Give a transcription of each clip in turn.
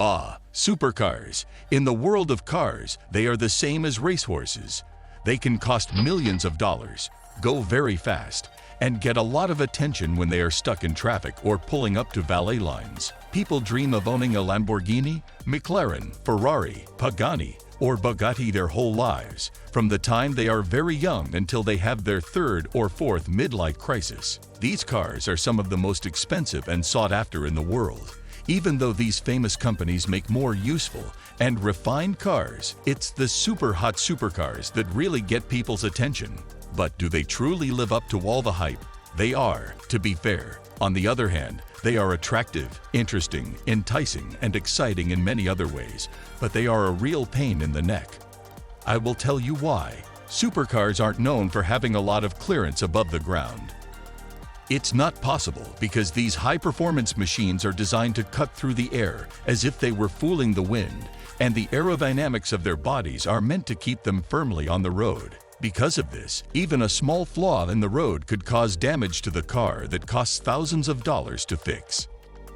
Ah, supercars. In the world of cars, they are the same as racehorses. They can cost millions of dollars, go very fast, and get a lot of attention when they are stuck in traffic or pulling up to valet lines. People dream of owning a Lamborghini, McLaren, Ferrari, Pagani, or Bugatti their whole lives, from the time they are very young until they have their third or fourth midlife crisis. These cars are some of the most expensive and sought after in the world. Even though these famous companies make more useful and refined cars, it's the super hot supercars that really get people's attention. But do they truly live up to all the hype? They are, to be fair. On the other hand, they are attractive, interesting, enticing, and exciting in many other ways, but they are a real pain in the neck. I will tell you why. Supercars aren't known for having a lot of clearance above the ground. It's not possible because these high-performance machines are designed to cut through the air as if they were fooling the wind, and the aerodynamics of their bodies are meant to keep them firmly on the road. Because of this, even a small flaw in the road could cause damage to the car that costs thousands of dollars to fix.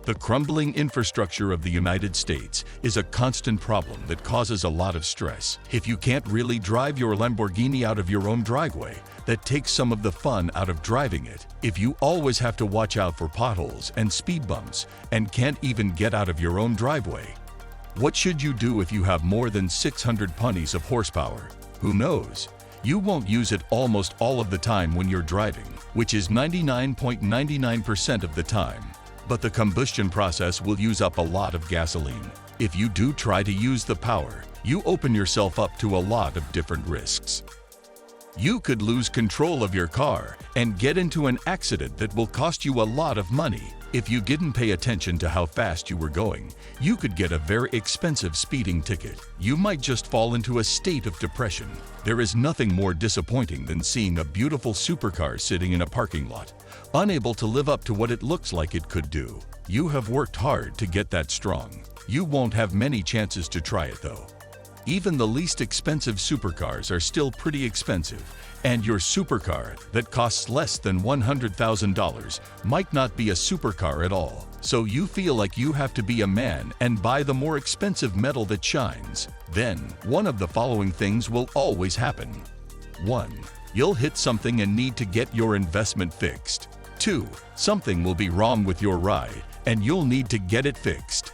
The crumbling infrastructure of the United States is a constant problem that causes a lot of stress. If you can't really drive your Lamborghini out of your own driveway, that takes some of the fun out of driving it. If you always have to watch out for potholes and speed bumps and can't even get out of your own driveway, what should you do if you have more than 600 ponies of horsepower? Who knows? You won't use it almost all of the time when you're driving, which is 99.99% of the time. But the combustion process will use up a lot of gasoline. If you do try to use the power, you open yourself up to a lot of different risks. You could lose control of your car and get into an accident that will cost you a lot of money. If you didn't pay attention to how fast you were going, you could get a very expensive speeding ticket. You might just fall into a state of depression. There is nothing more disappointing than seeing a beautiful supercar sitting in a parking lot, unable to live up to what it looks like it could do. You have worked hard to get that strong. You won't have many chances to try it though. Even the least expensive supercars are still pretty expensive, and your supercar that costs less than $100,000 might not be a supercar at all. So you feel like you have to be a man and buy the more expensive metal that shines. Then, one of the following things will always happen. 1. You'll hit something and need to get your investment fixed. 2. Something will be wrong with your ride, and you'll need to get it fixed.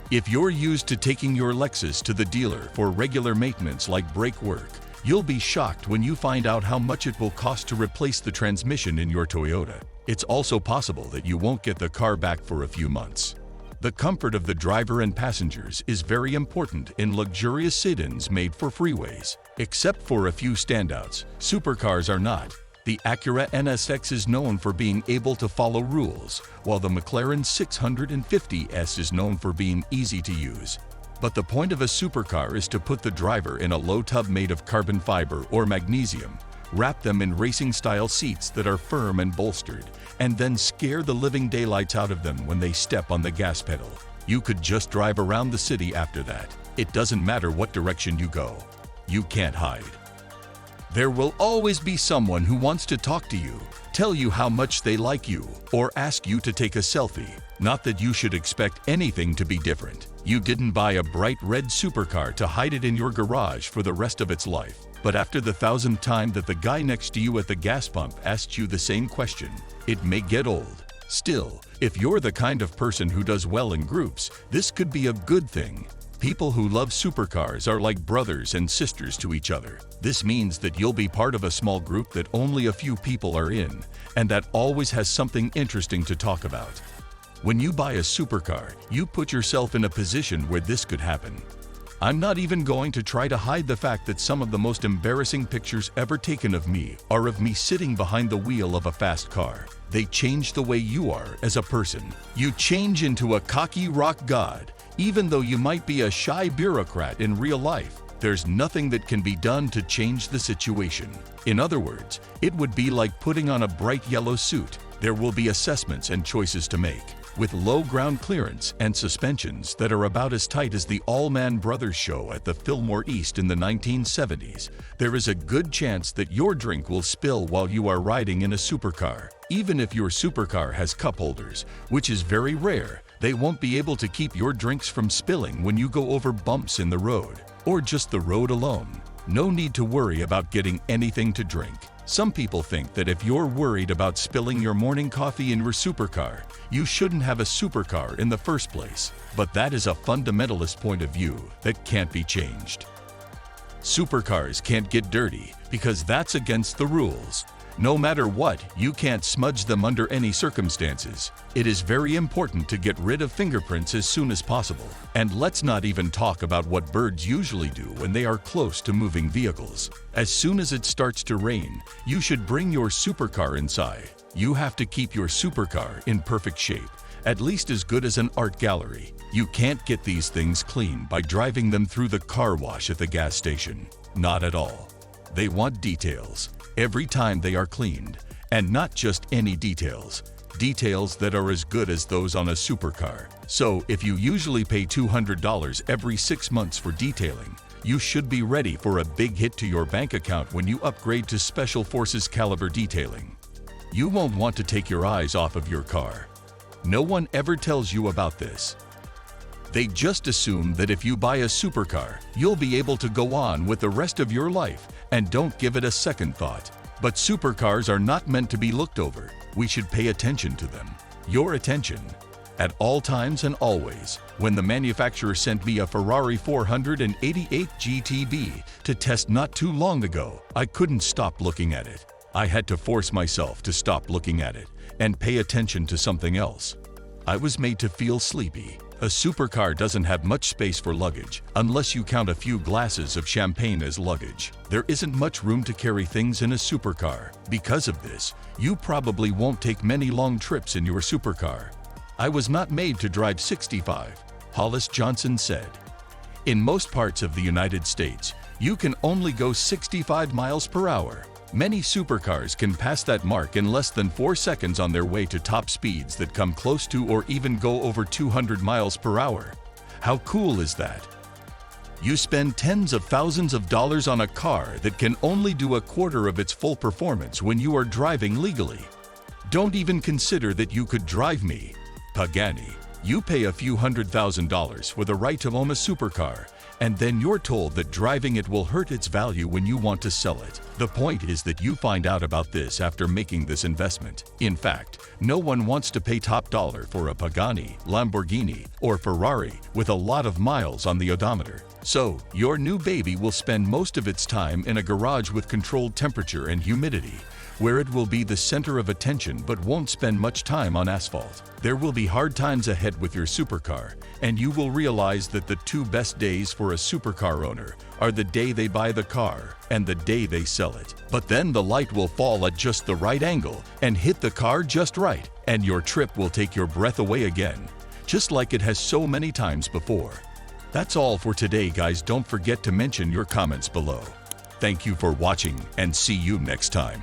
If you're used to taking your Lexus to the dealer for regular maintenance like brake work, you'll be shocked when you find out how much it will cost to replace the transmission in your Toyota. It's also possible that you won't get the car back for a few months. The comfort of the driver and passengers is very important in luxurious sedans made for freeways. Except for a few standouts, supercars are not. The Acura NSX is known for being able to follow rules, while the McLaren 650S is known for being easy to use. But the point of a supercar is to put the driver in a low tub made of carbon fiber or magnesium, wrap them in racing-style seats that are firm and bolstered, and then scare the living daylights out of them when they step on the gas pedal. You could just drive around the city after that. It doesn't matter what direction you go. You can't hide. There will always be someone who wants to talk to you, tell you how much they like you, or ask you to take a selfie. Not that you should expect anything to be different. You didn't buy a bright red supercar to hide it in your garage for the rest of its life. But after the 1,000th time that the guy next to you at the gas pump asked you the same question, it may get old. Still, if you're the kind of person who does well in groups, this could be a good thing. People who love supercars are like brothers and sisters to each other. This means that you'll be part of a small group that only a few people are in, and that always has something interesting to talk about. When you buy a supercar, you put yourself in a position where this could happen. I'm not even going to try to hide the fact that some of the most embarrassing pictures ever taken of me are of me sitting behind the wheel of a fast car. They change the way you are as a person. You change into a cocky rock god. Even though you might be a shy bureaucrat in real life, there's nothing that can be done to change the situation. In other words, it would be like putting on a bright yellow suit. There will be assessments and choices to make. With low ground clearance and suspensions that are about as tight as the Allman Brothers show at the Fillmore East in the 1970s, there is a good chance that your drink will spill while you are riding in a supercar. Even if your supercar has cup holders, which is very rare, They won't be able to keep your drinks from spilling when you go over bumps in the road, or just the road alone. No need to worry about getting anything to drink. Some people think that if you're worried about spilling your morning coffee in your supercar, you shouldn't have a supercar in the first place. But that is a fundamentalist point of view that can't be changed. Supercars can't get dirty because that's against the rules. No matter what, you can't smudge them under any circumstances. It is very important to get rid of fingerprints as soon as possible. And let's not even talk about what birds usually do when they are close to moving vehicles. As soon as it starts to rain, you should bring your supercar inside. You have to keep your supercar in perfect shape, at least as good as an art gallery. You can't get these things clean by driving them through the car wash at the gas station. Not at all. They want details every time they are cleaned, and not just any details. Details that are as good as those on a supercar. So if you usually pay $200 every 6 months for detailing, you should be ready for a big hit to your bank account when you upgrade to Special Forces caliber detailing. You won't want to take your eyes off of your car. No one ever tells you about this. They just assume that if you buy a supercar, you'll be able to go on with the rest of your life and don't give it a second thought. But supercars are not meant to be looked over. We should pay attention to them. Your attention. At all times and always. When the manufacturer sent me a Ferrari 488 GTB to test not too long ago, I couldn't stop looking at it. I had to force myself to stop looking at it and pay attention to something else. I was made to feel sleepy. A supercar doesn't have much space for luggage, unless you count a few glasses of champagne as luggage. There isn't much room to carry things in a supercar. Because of this, you probably won't take many long trips in your supercar. I was not made to drive 65, Hollis Johnson said. In most parts of the United States, you can only go 65 miles per hour. Many supercars can pass that mark in less than 4 seconds on their way to top speeds that come close to or even go over 200 miles per hour. How cool is that? You spend tens of thousands of dollars on a car that can only do a quarter of its full performance when you are driving legally. Don't even consider that you could drive me, Pagani. You pay a few $100,000 for the right to own a supercar, and then you're told that driving it will hurt its value when you want to sell it. The point is that you find out about this after making this investment. In fact, no one wants to pay top dollar for a Pagani, Lamborghini, or Ferrari with a lot of miles on the odometer. So, your new baby will spend most of its time in a garage with controlled temperature and humidity, where it will be the center of attention but won't spend much time on asphalt. There will be hard times ahead with your supercar, and you will realize that the 2 best days for a supercar owner are the day they buy the car and the day they sell it. But then the light will fall at just the right angle and hit the car just right, and your trip will take your breath away again, just like it has so many times before. That's all for today, guys. Don't forget to mention your comments below. Thank you for watching, and see you next time.